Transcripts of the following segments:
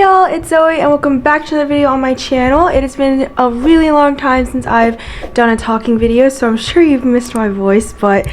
y'all, it's Zoe and welcome back to another video on my channel. It has been a really long time since I've done a talking video, so I'm sure you've missed my voice, but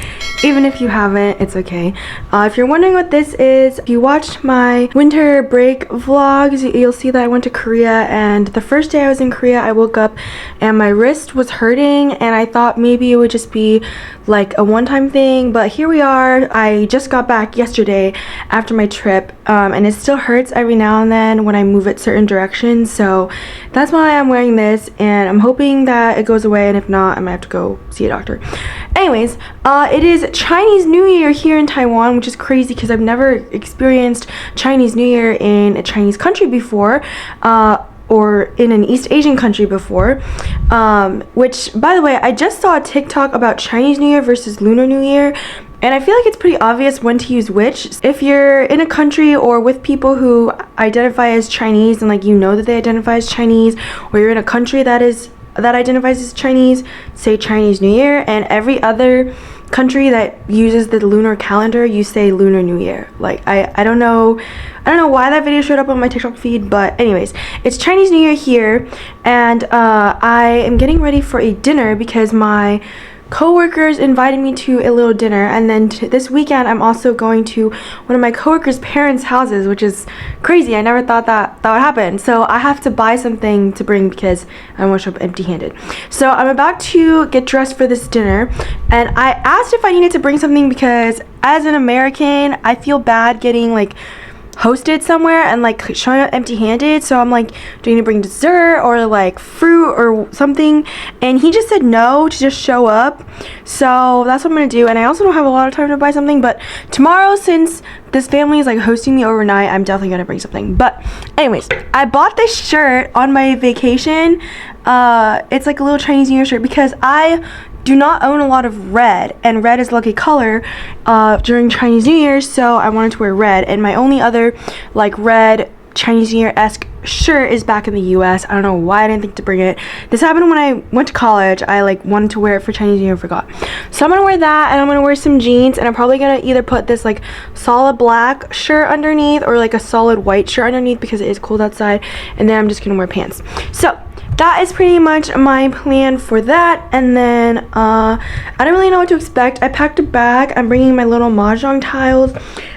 even if you haven't, it's okay. If you're wondering what this is, if you watched my winter break vlogs, you'll see that I went to Korea, and the first day I was in Korea, I woke up and my wrist was hurting, and I thought maybe it would just be like a one-time thing, but here we are. I just got back yesterday after my trip, and it still hurts every now and then when I move it certain directions, so that's why I'm wearing this, and I'm hoping that it goes away, and if not, I might have to go see a doctor. Anyways, it is Chinese New Year here in Taiwan, which is crazy because I've never experienced Chinese New Year in a Chinese country before, or in an East Asian country before, which, by the way, I just saw a TikTok about Chinese New Year versus Lunar New Year, and I feel like it's pretty obvious when to use which. If you're in a country or with people who identify as Chinese and like you know that they identify as Chinese, or you're in a country that identifies as Chinese, say Chinese New Year, and every other country that uses the lunar calendar, you say Lunar New Year. Like I don't know why that video showed up on my TikTok feed, but anyways, it's Chinese New Year here, and I am getting ready for a dinner because my co-workers invited me to a little dinner, and then this weekend I'm also going to one of my co-workers' parents' houses, which is crazy. I never thought that would happen, so I have to buy something to bring because I don't want to show up empty-handed. So I'm about to get dressed for this dinner, and I asked if I needed to bring something because as an American I feel bad getting like hosted somewhere and like showing up empty-handed, so I'm like, do you need to bring dessert or like fruit or something? And he just said no, to just show up, so that's what I'm gonna do. And I also don't have a lot of time to buy something, but tomorrow, since this family is like hosting me overnight, I'm definitely gonna bring something. But anyways, I bought this shirt on my vacation. It's like a little Chinese New Year shirt because I do not own a lot of red, and red is lucky color during Chinese New Year, so I wanted to wear red. And my only other like red Chinese New Year-esque shirt is back in the US. I don't know why I didn't think to bring it. This happened when I went to college. I like wanted to wear it for Chinese New Year and forgot. So I'm gonna wear that, and I'm gonna wear some jeans, and I'm probably gonna either put this like solid black shirt underneath or like a solid white shirt underneath because it is cold outside, and then I'm just gonna wear pants. So that is pretty much my plan for that. And then I don't really know what to expect. I packed a bag. I'm bringing my little mahjong tiles,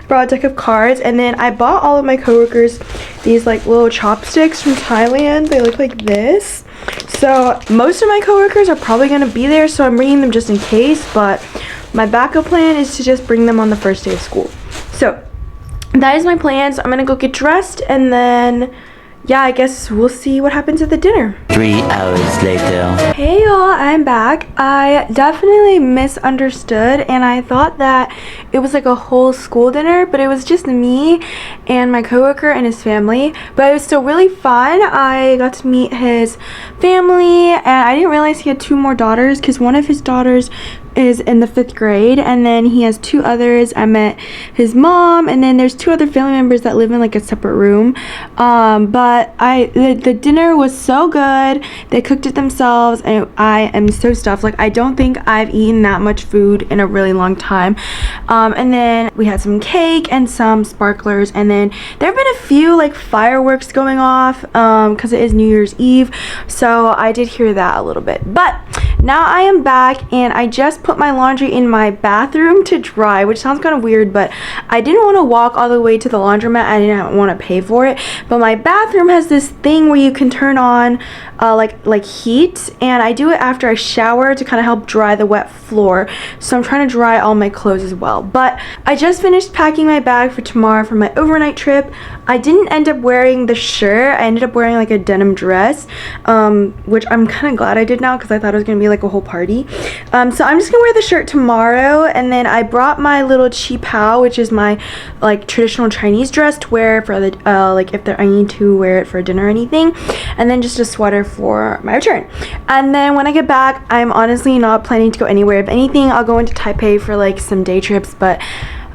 brought a deck of cards, and then I bought all of my coworkers these like little chopsticks from Thailand. They look like this. So most of my coworkers are probably gonna be there, so I'm bringing them just in case, but my backup plan is to just bring them on the first day of school. So that is my plan. So I'm gonna go get dressed, and then yeah, I guess we'll see what happens at the dinner. 3 hours later. Hey y'all, I'm back. I definitely misunderstood, and I thought that it was like a whole school dinner, but it was just me and my coworker and his family. But it was still really fun. I got to meet his family, and I didn't realize he had 2 more daughters because one of his daughters is in the 5th grade, and then he has 2 others. I met his mom, and then there's 2 other family members that live in like a separate room. But the dinner was so good. They cooked it themselves, and I am so stuffed. Like, I don't think I've eaten that much food in a really long time. And then we had some cake and some sparklers, and then there have been a few like fireworks going off because it is New Year's Eve, so I did hear that a little bit. But now I am back, and I just put my laundry in my bathroom to dry, which sounds kind of weird, but I didn't want to walk all the way to the laundromat. I didn't want to pay for it, but my bathroom has this thing where you can turn on like heat, and I do it after I shower to kind of help dry the wet floor, so I'm trying to dry all my clothes as well. But I just finished packing my bag for tomorrow for my overnight trip. I didn't end up wearing the shirt. I ended up wearing like a denim dress, which I'm kind of glad I did now because I thought it was gonna be like a whole party. So I'm just gonna wear the shirt tomorrow, and then I brought my little chi pao, which is my like traditional Chinese dress to wear for the like if I need to wear it for dinner or anything, and then just a sweater for my return. And then when I get back, I'm honestly not planning to go anywhere. If anything, I'll go into Taipei for like some day trips, but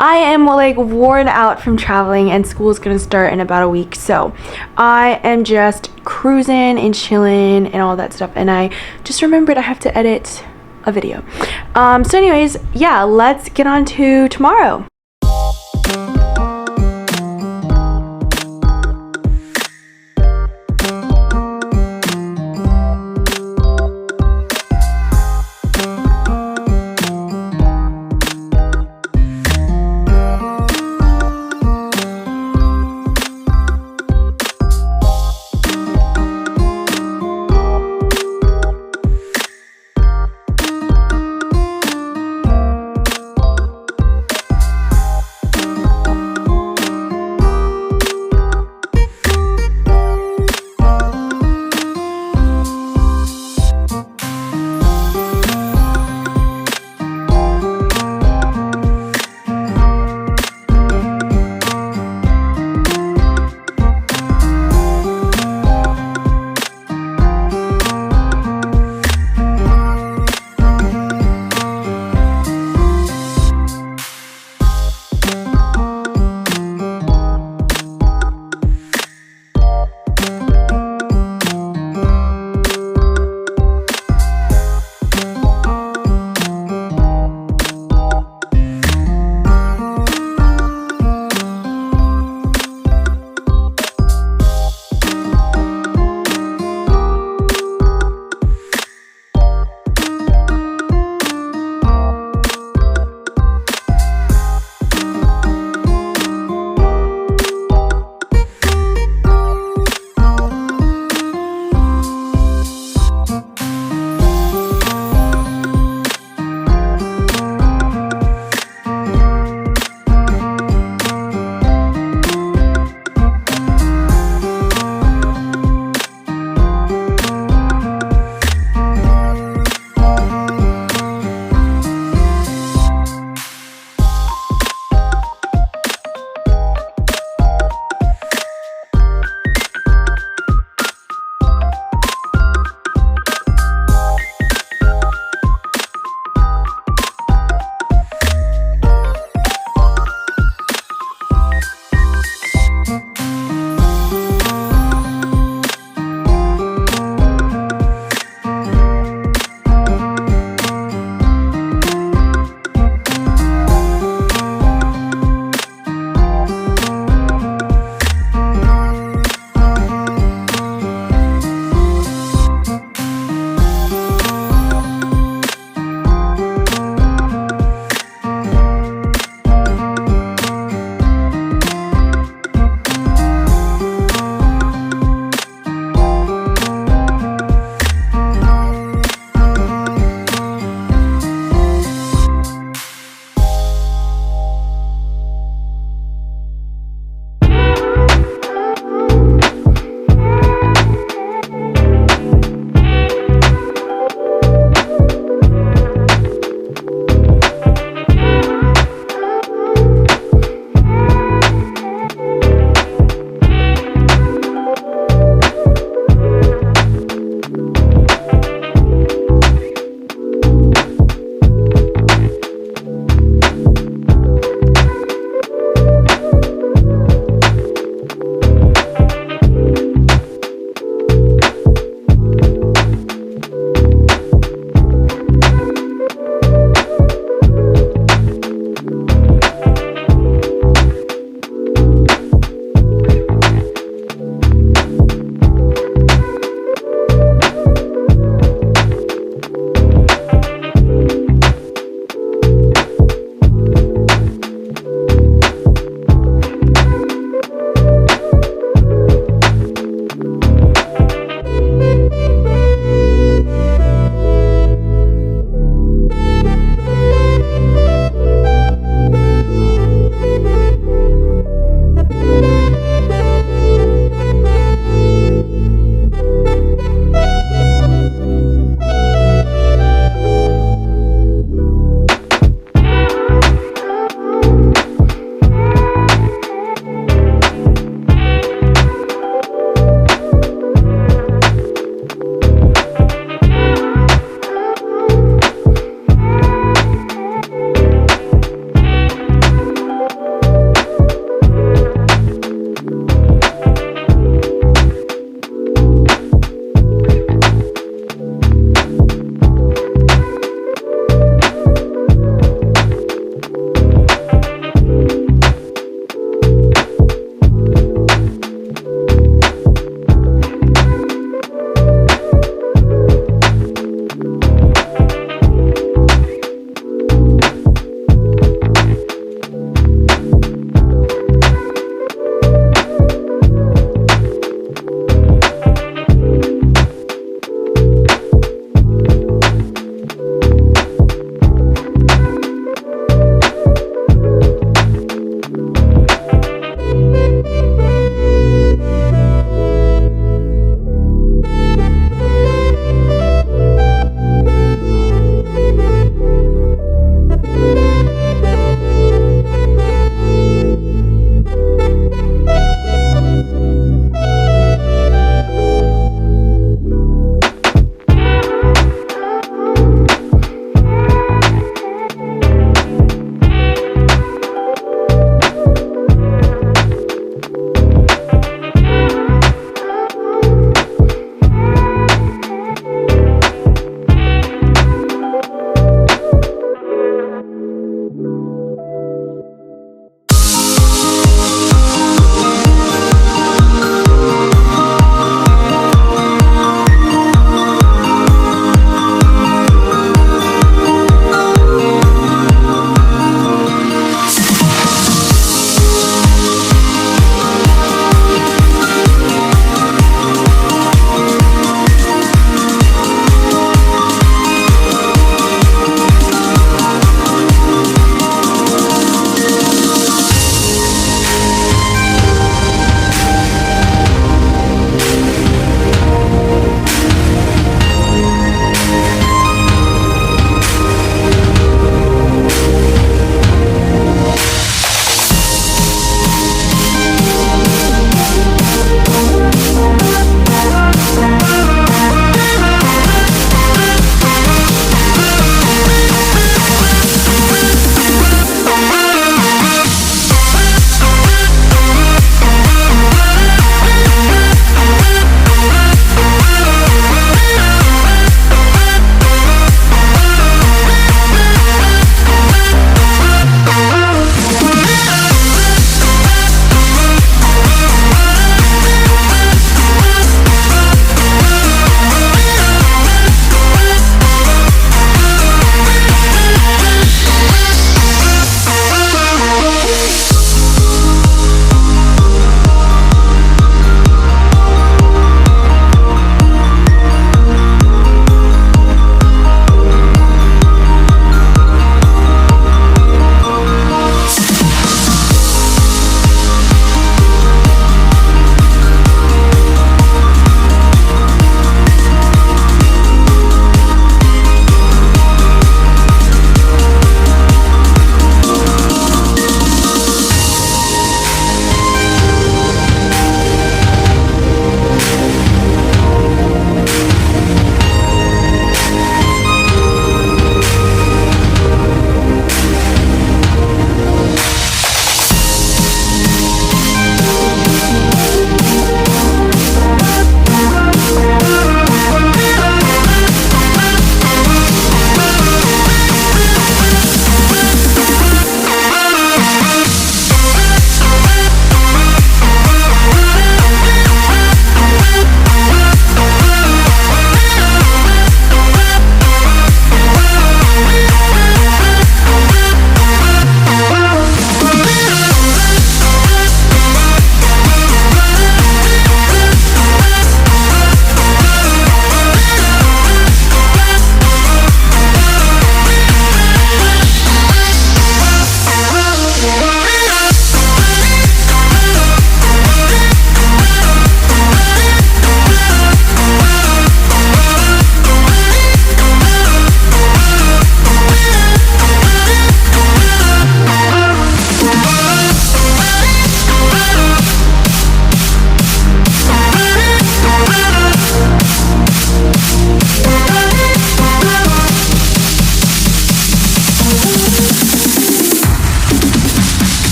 I am like worn out from traveling, and school is gonna start in about a week, so I am just cruising and chilling and all that stuff. And I just remembered I have to edit a video. So anyways, yeah, let's get on to tomorrow.